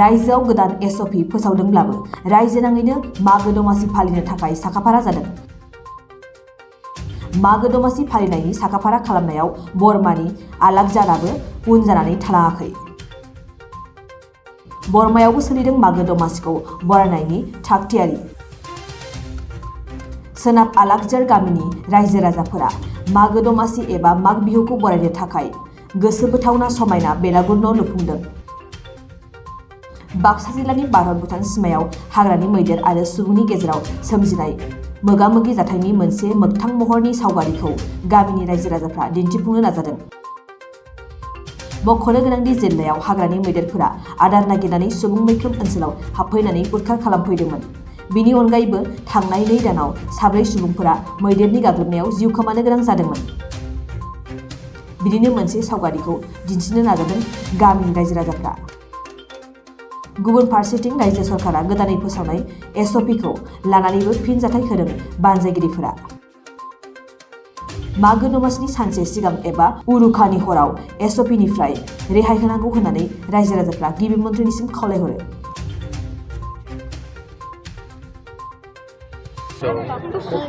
रायजोआव गोदान एसओपि फोसावदोंब्लाबो रायजो नाङैनो मागो दमासि फालिनो थाखाय साखाफारा जादों। मागो दमासि फालिनायनि साखाफारा खालामनायाव बरमानि आलागजाराबो उन जानानै थालाङाखै। बरमायावबो सोलिदों मागो दमासिखौ बरायनायनि थागथियारि। सोनाब आलागजार गामिनि रायजो राजाफोरा मागो दमासि एबा माग बिहुखौ बरायनो थाखाय गोसो बोथावना समायना बेलागुर न' लुफुंदों। बाक्सा जिल्लानि भारत भुटान सिमायाव हाग्रानि मैदेर आरो सुबुंनि गेजेराव सोमजिनाय मोगा-मोगि जाथायनि मोनसे मोगथां महरनि सावगारिखौ गामिनि रायजो राजाफ्रा दिन्थिफुंनो नाजादों। मख'नो गोनांदि जिल्लायाव हाग्रानि मैदेरफोरा आदार नागिरनानै सुबुं मैखोम ओनसोलाव हाबफैनानै उदखार खालामफैदोंमोन। बिनि अनगायैबो थांनाय 2 दानाव 4 सुबुंफोरा मैदेरनि गाग्लोबनायाव जिउ खोमानो गोनां जादोंमोन। बिदिनो मोनसे सावगारिखौ दिन्थिनो नाजादों गामिनि रायजो राजाफ्रा। गुबुन फारसेथिं रायजो सरकारा गोदानै फोसावनाय एसओपिखौ लानानैबो फिनजाथाय होदों बानजायगिरिफोरा। मागो दमासिनि सानसे सिगां एबा उरुखानि हराव एसओपिनिफ्राय रेहाय होनांगौ होननानै रायजो राजाफ्रा गिबि मन्थ्रिनिसिम खावलायहरो।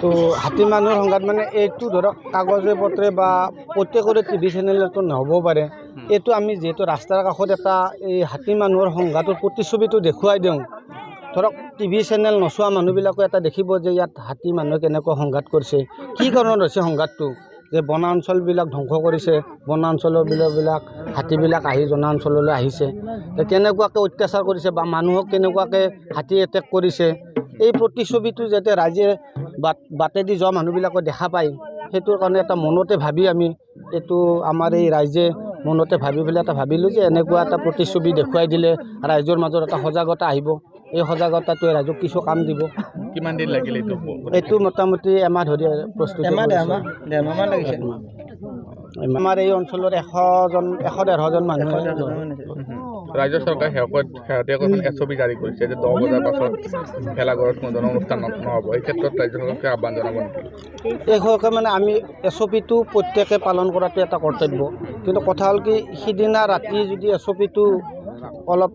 তো হাতী মানুহৰ সংঘাত মানে এইটো ধৰক কাগজে পত্ৰে বা প্ৰত্যেকৰে টিভি চেনেলতো নহ'ব পাৰে। এইটো আমি যিহেতু ৰাস্তাৰ কাষত এটা এই হাতী মানুহৰ সংঘাতৰ প্ৰতিচ্ছবিটো দেখুৱাই দিওঁ, ধৰক টিভি চেনেল নচোৱা মানুহবিলাকে এটা দেখিব যে ইয়াত হাতী মানুহে কেনেকুৱা সংঘাত কৰিছে, কি কাৰণত হৈছে সংঘাতটো, যে বনাঞ্চলবিলাক ধ্বংস কৰিছে, বনাঞ্চলৰ বিলাক হাতীবিলাক আহি জনাঞ্চললৈ আহিছে, কেনেকুৱাকৈ অত্যাচাৰ কৰিছে বা মানুহক কেনেকুৱাকৈ হাতী এটেক কৰিছে, এই প্ৰতিচ্ছবিটো যাতে ৰাইজে বাটেদি যোৱা মানুহবিলাকে দেখা পায়, সেইটোৰ কাৰণে এটা মনতে ভাবি আমি এইটো আমাৰ এই ৰাইজে মনতে ভাবি পেলাই এটা ভাবিলোঁ যে এনেকুৱা এটা প্ৰতিচ্ছবি দেখুৱাই দিলে ৰাইজৰ মাজত এটা সজাগতা আহিব। এই সজাগতাটোৱে ৰাইজক কিছু কাম দিব। কিমান দিন লাগিল এইটো মোটামুটি এমাহ ধৰি প্ৰস্তুতি লাগিছে। আমাৰ এই অঞ্চলৰ 100-150জন মানুহে ৰাজ্য চৰকাৰে শেহতীয়াকৈ এছঅপি জাৰি কৰিছে যে 10 বজাৰ পাছত ভেলাঘৰত কোনো ধৰণৰ অনুষ্ঠান নহ'ব। এই ক্ষেত্ৰত ৰাজ্য চৰকাৰকে আহ্বান জনাব নেকি? এইসকলে মানে আমি এছঅপিটো প্ৰত্যেকে পালন কৰাটো এটা কৰ্তব্য, কিন্তু কথা হ'ল কি সিদিনা ৰাতি যদি এছঅপিটো অলপ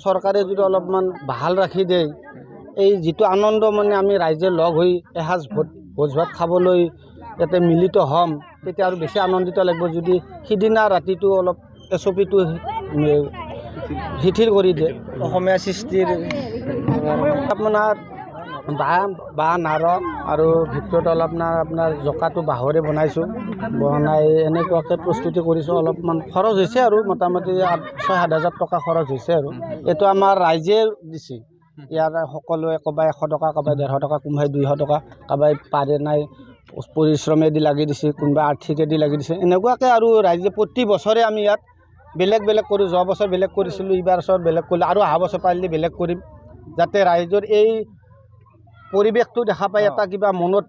চৰকাৰে যদি অলপমান ভাল ৰাখি দিয়ে, এই যিটো আনন্দ মানে আমি ৰাইজে লগ হৈ এসাঁজ ভোজ ভাত খাবলৈ ইয়াতে মিলিত হ'ম, তেতিয়া আৰু বেছি আনন্দিত লাগিব। যদি সিদিনা ৰাতিটো অলপ এছঅপিটো শিথিল কৰি দিয়ে, অসমীয়া সৃষ্টিৰ আপোনাৰ বাঁহ নাৰ আৰু ভিতৰত অলপ আপোনাৰ জকাটো বাঁহৰে বনাইছোঁ, বনাই এনেকুৱাকৈ প্ৰস্তুতি কৰিছোঁ। অলপমান খৰচ হৈছে আৰু মোটামুটি 6-7 হাজাৰ টকা খৰচ হৈছে আৰু এইটো আমাৰ ৰাইজে দিছে। ইয়াৰ সকলোৱে ক'বাই 100 টকা, ক'বাই 150 টকা, কোনোবাই 200 টকা, ক'বাই পাৰে নাই পৰিশ্ৰমেদি লাগি দিছে, কোনোবাই আৰ্থিকেদি লাগি দিছে। এনেকুৱাকৈ আৰু ৰাইজে প্ৰতি বছৰে আমি ইয়াত বেলেগ কৰোঁ। যোৱা বছৰ বেলেগ কৰিছিলোঁ, এইবাৰ বছৰ বেলেগ কৰিলোঁ আৰু অহা বছৰ পাৰিলে বেলেগ কৰিম, যাতে ৰাইজৰ এই পৰিৱেশটো দেখা পাই এটা কিবা মনত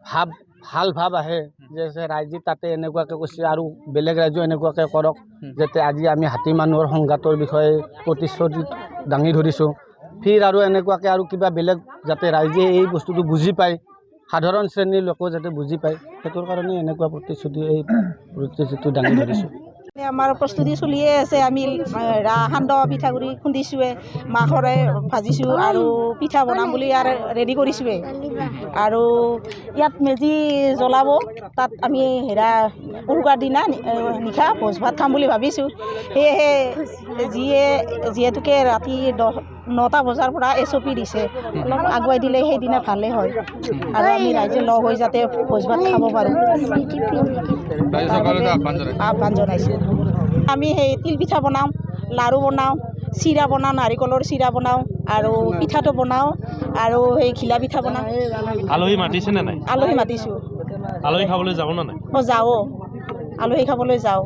ভাল ভাৱ আহে যে ৰাইজে তাতে এনেকুৱাকৈ কৈছে আৰু বেলেগ ৰাইজেও এনেকুৱাকৈ কৰক, যাতে আজি আমি হাতী মানুহৰ সংঘাতৰ বিষয়ে প্ৰতিশ্ৰুতি দাঙি ধৰিছোঁ। ফিৰ আৰু এনেকুৱাকৈ আৰু কিবা বেলেগ যাতে ৰাইজে এই বস্তুটো বুজি পায়, সাধাৰণ শ্ৰেণীৰ লোকেও যাতে বুজি পায়, সেইটোৰ কাৰণে এনেকুৱা প্ৰতিশ্ৰুতি দাঙি ধৰিছোঁ। আমাৰ প্ৰস্তুতি চলিয়ে আছে। আমি সান্দহ পিঠাগুড়ি খুন্দিছোঁৱে, মাহৰে ভাজিছোঁ আৰু পিঠা বনাম বুলি আৰু ৰেডি কৰিছোঁৱে। আৰু ইয়াত মেজি জ্বলাব, তাত আমি উৰুকাৰ দিনা নিশা ভোজ ভাত খাম বুলি ভাবিছোঁ। সেয়েহে যিহেতুকে ৰাতি 9টা বজাৰ পৰা এছঅপি দিছে, অলপ আগুৱাই দিলে সেইদিনা ভালেই হয় আৰু আমি ৰাইজে লগ হৈ যাতে ভোজ ভাত খাব পাৰোঁ আহ্বান জনাইছোঁ। আমি সেই তিল পিঠা বনাওঁ, লাড়ু বনাওঁ, চিৰা বনাওঁ, নাৰিকলৰ চিৰা বনাওঁ আৰু পিঠাটো বনাওঁ আৰু সেই ঘিলা পিঠা বনাওঁ। আলহী মাতিছেনে নাই? আলহী মাতিছোঁ। আলহী খাবলৈ যাব নে নাই? যাওঁ, আলহী খাবলৈ যাওঁ।